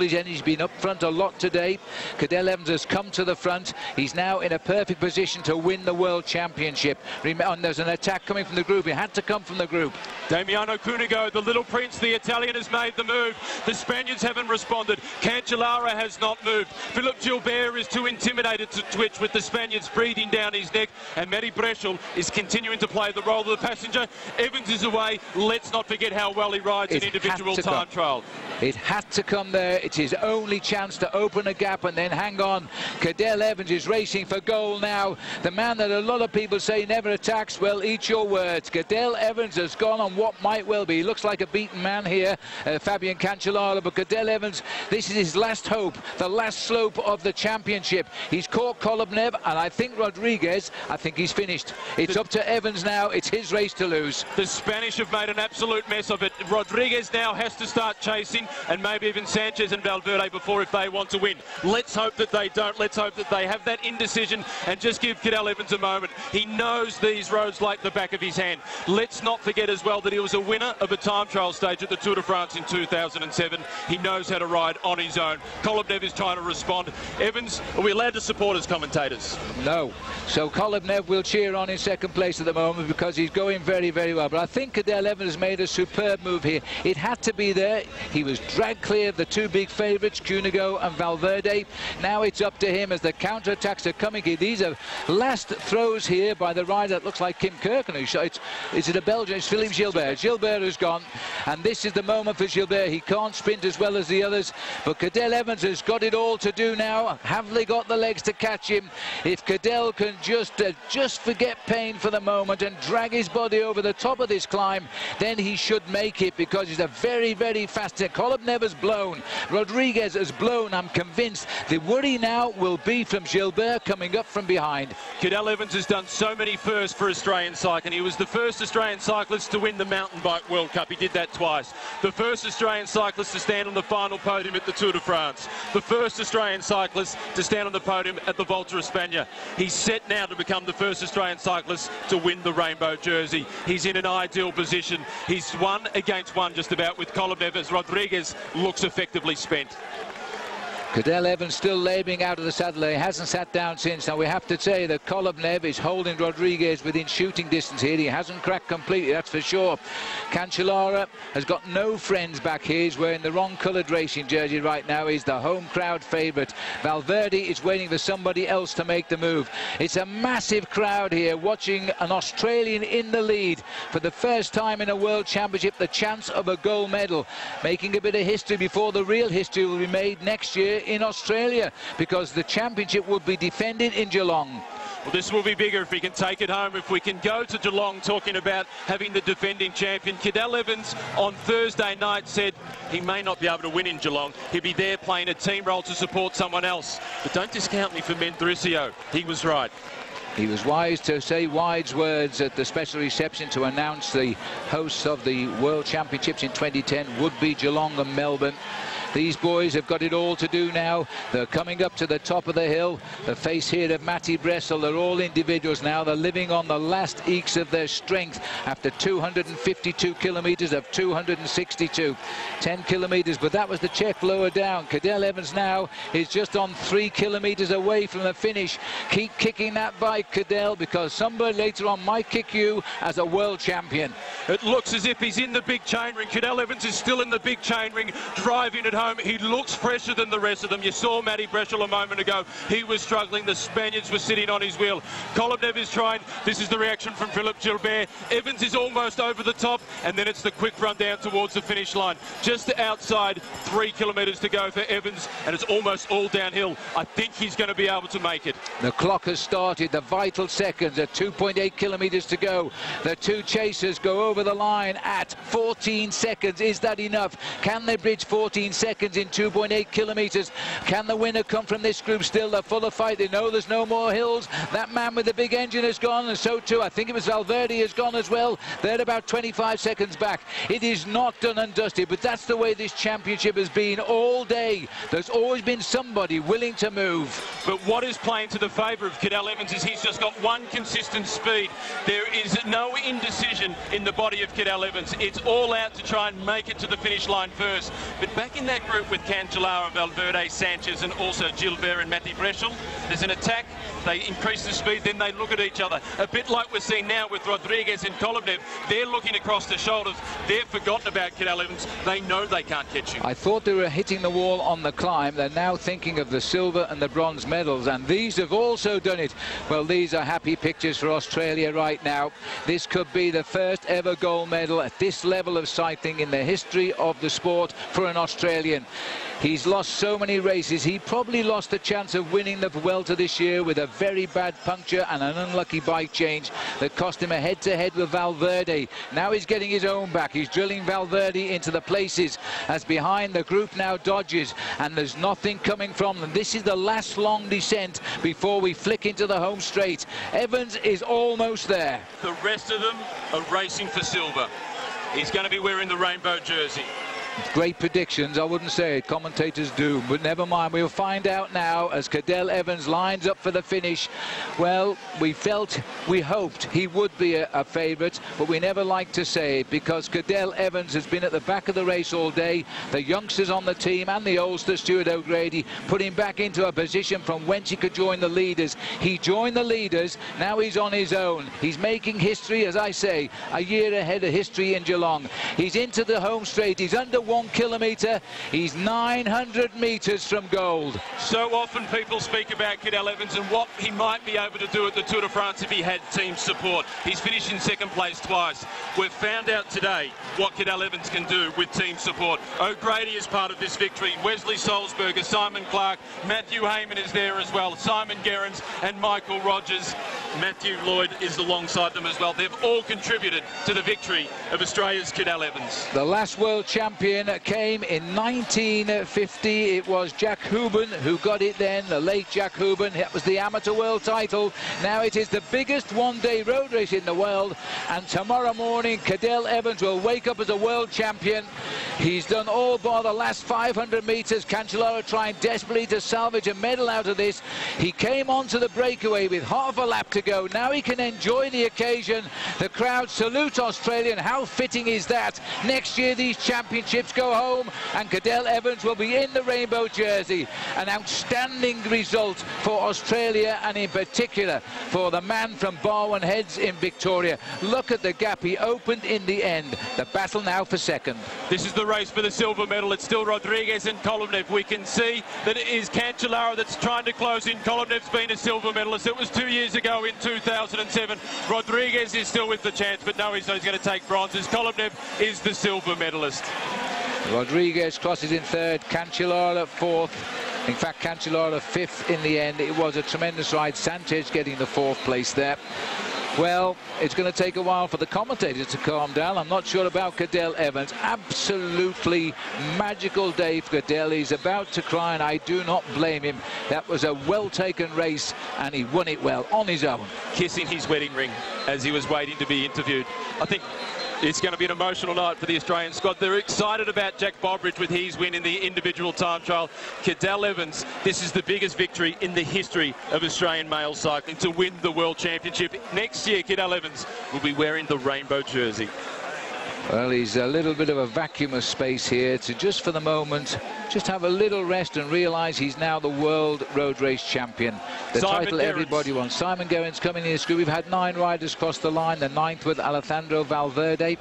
He's been up front a lot today. Cadel Evans has come to the front. He's now in a perfect position to win the World Championship. And there's an attack coming from the group. It had to come from the group. Damiano Cunego, the little prince, the Italian, has made the move. The Spaniards haven't responded. Cancellara has not moved. Philip Gilbert is too intimidated to twitch with the Spaniards breathing down his neck. And Mendrisio is continuing to play the role of the passenger. Evans is away. Let's not forget how well he rides an individual time trial. It had to come there. It's his only chance to open a gap and then hang on. Cadel Evans is racing for goal now. The man that a lot of people say never attacks, well, eat your words. Cadel Evans has gone on what might well be. He looks like a beaten man here, Fabian Cancellara, but Cadel Evans, this is his last hope, the last slope of the championship. He's caught Kolobnev, and I think Rodriguez, I think he's finished. It's up to Evans now. It's his race to lose. The Spanish have made an absolute mess of it. Rodriguez now has to start chasing, and maybe even Sanchez and Valverde before if they want to win. Let's hope that they don't. Let's hope that they have that indecision and just give Cadel Evans a moment. He knows these roads like the back of his hand. Let's not forget as well that he was a winner of a time trial stage at the Tour de France in 2007. He knows how to ride on his own. Kolobnev is trying to respond. Evans, are we allowed to support as commentators? No. So Kolobnev will cheer on in second place at the moment because he's going very, very well. But I think Cadel Evans has made a superb move here. It had to be there. He was dragged clear of the two big favourites, Cunego and Valverde. Now it's up to him as the counter-attacks are coming here. These are last throws here by the rider that looks like Kim Kirkland. Is it a Belgian? It's Philippe Gilbert. Gilbert has gone, and this is the moment for Gilbert. He can't sprint as well as the others, but Cadel Evans has got it all to do now. Have they got the legs to catch him? If Cadel can just forget pain for the moment and drag his body over the top of this climb, then he should make it, because he's a very, very fast. Kolobnev has blown. Rodriguez has blown. I'm convinced the worry now will be from Gilbert coming up from behind. Cadel Evans has done so many firsts for Australian cycling. He was the first Australian cyclist to win the Mountain Bike World Cup. He did that twice. The first Australian cyclist to stand on the final podium at the Tour de France. The first Australian cyclist to stand on the podium at the Volta a España. He's set now to become the first Australian cyclist to win the rainbow jersey. He's in an ideal position. He's one against one just about with Kolobnev as Rodriguez looks effectively spent. Cadel Evans still labouring out of the saddle. He hasn't sat down since. Now we have to say that Kolobnev is holding Rodriguez within shooting distance here. He hasn't cracked completely, that's for sure. Cancellara has got no friends back here. He's wearing the wrong coloured racing jersey right now. He's the home crowd favourite. Valverde is waiting for somebody else to make the move. It's a massive crowd here watching an Australian in the lead for the first time in a World Championship, the chance of a gold medal, making a bit of history before the real history will be made next year in Australia, because the championship will be defended in Geelong. Well, this will be bigger if we can take it home. If we can go to Geelong talking about having the defending champion. Cadel Evans on Thursday night said he may not be able to win in Geelong. He'll be there playing a team role to support someone else. But don't discount me for Mendrisio. He was right. He was wise to say wise words at the special reception to announce the hosts of the World Championships in 2010 would be Geelong and Melbourne. These boys have got it all to do now. They're coming up to the top of the hill. The face here of Matty Bressel. They're all individuals now. They're living on the last ekes of their strength after 252 kilometres of 262. 10 kilometres, but that was the check lower down. Cadel Evans now is just on 3 kilometres away from the finish. Keep kicking that bike, Cadel, because somebody later on might kick you as a world champion. It looks as if he's in the big chain ring. Cadel Evans is still in the big chain ring, driving at home. He looks fresher than the rest of them. You saw Matty Bressel a moment ago. He was struggling. The Spaniards were sitting on his wheel. Kolobnev is trying. This is the reaction from Philip Gilbert. Evans is almost over the top, and then it's the quick run down towards the finish line. Just outside, 3 kilometres to go for Evans, and it's almost all downhill. I think he's going to be able to make it. The clock has started. The vital seconds at 2.8 kilometres to go. The two chasers go over the line at 14 seconds. Is that enough? Can they bridge 14 seconds in 2.8 kilometres? Can the winner come from this group still? They're full of fight. They know there's no more hills. That man with the big engine has gone, and so too, I think it was Valverde, has gone as well. They're about 25 seconds back. It is not done and dusted, but that's the way this championship has been all day. There's always been somebody willing to move. But what is playing to the favour of Cadel Evans is he's just got one consistent speed. There is no indecision in the body of Cadel Evans. It's all out to try and make it to the finish line first. But back in that attack route with Cancellara, Valverde, Sanchez and also Gilbert and Matty Breschel. There's an attack, they increase the speed, then they look at each other. A bit like we're seeing now with Rodriguez and Kolobnev. They're looking across the shoulders. They've forgotten about Cadel Evans. They know they can't catch him. I thought they were hitting the wall on the climb. They're now thinking of the silver and the bronze medals, and these have also done it. Well, these are happy pictures for Australia right now. This could be the first ever gold medal at this level of cycling in the history of the sport for an Australian. He's lost so many races. He probably lost the chance of winning the Vuelta this year with a very bad puncture and an unlucky bike change that cost him a head-to-head with Valverde. Now he's getting his own back. He's drilling Valverde into the places as behind the group now dodges, and there's nothing coming from them. This is the last long descent before we flick into the home straight. Evans is almost there. The rest of them are racing for silver. He's going to be wearing the rainbow jersey. Great predictions, I wouldn't say it. Commentators do, but never mind. We'll find out now as Cadel Evans lines up for the finish. Well, we hoped he would be a favourite, but we never like to say it because Cadel Evans has been at the back of the race all day. The youngsters on the team and the oldster, Stuart O'Grady, put him back into a position from whence he could join the leaders. He joined the leaders, now he's on his own. He's making history, as I say, a year ahead of history in Geelong. He's into the home straight, he's under 1 kilometre, he's 900 metres from gold. So often people speak about Cadel Evans and what he might be able to do at the Tour de France if he had team support. He's finished in second place twice. We've found out today what Cadel Evans can do with team support. O'Grady is part of this victory, Wesley Salzberger, Simon Clark, Matthew Heyman is there as well, Simon Gerrans and Michael Rogers. Matthew Lloyd is alongside them as well. They've all contributed to the victory of Australia's Cadel Evans. The last world champion came in 1950. It was Jack Houben who got it then, the late Jack Houben. That was the amateur world title. Now it is the biggest one-day road race in the world, and tomorrow morning Cadel Evans will wake up as a world champion. He's done all bar the last 500 metres. Cancellara trying desperately to salvage a medal out of this. He came onto the breakaway with half a lap to go. Now he can enjoy the occasion. The crowd salute Australia, and how fitting is that? Next year these championships go home and Cadel Evans will be in the rainbow jersey. An outstanding result for Australia, and in particular for the man from Barwon Heads in Victoria. Look at the gap he opened in the end. The battle now for second. This is the race for the silver medal. It's still Rodriguez and Kolobnev. We can see that it is Cancellara that's trying to close in. Kolobnev's been a silver medalist. It was 2 years ago in 2007. Rodriguez is still with the chance, but no, he's going to take bronzes. Kolobnev is the silver medalist. Rodriguez crosses in third, Cancellara fourth. In fact, Cancellara fifth in the end. It was a tremendous ride. Sanchez getting the fourth place there. Well, it's going to take a while for the commentators to calm down. I'm not sure about Cadel Evans. Absolutely magical day for Cadel. He's about to cry, and I do not blame him. That was a well-taken race, and he won it well on his own. Kissing his wedding ring as he was waiting to be interviewed. I think it's going to be an emotional night for the Australian squad. They're excited about Jack Bobridge with his win in the individual time trial. Cadel Evans, this is the biggest victory in the history of Australian male cycling to win the World Championship. Next year, Cadel Evans will be wearing the rainbow jersey. Well, he's a little bit of a vacuum of space here to just for the moment just have a little rest and realise he's now the world road race champion. The title everybody wants. Simon Gerrans coming in this group. We've had 9 riders cross the line, the 9th with Alejandro Valverde.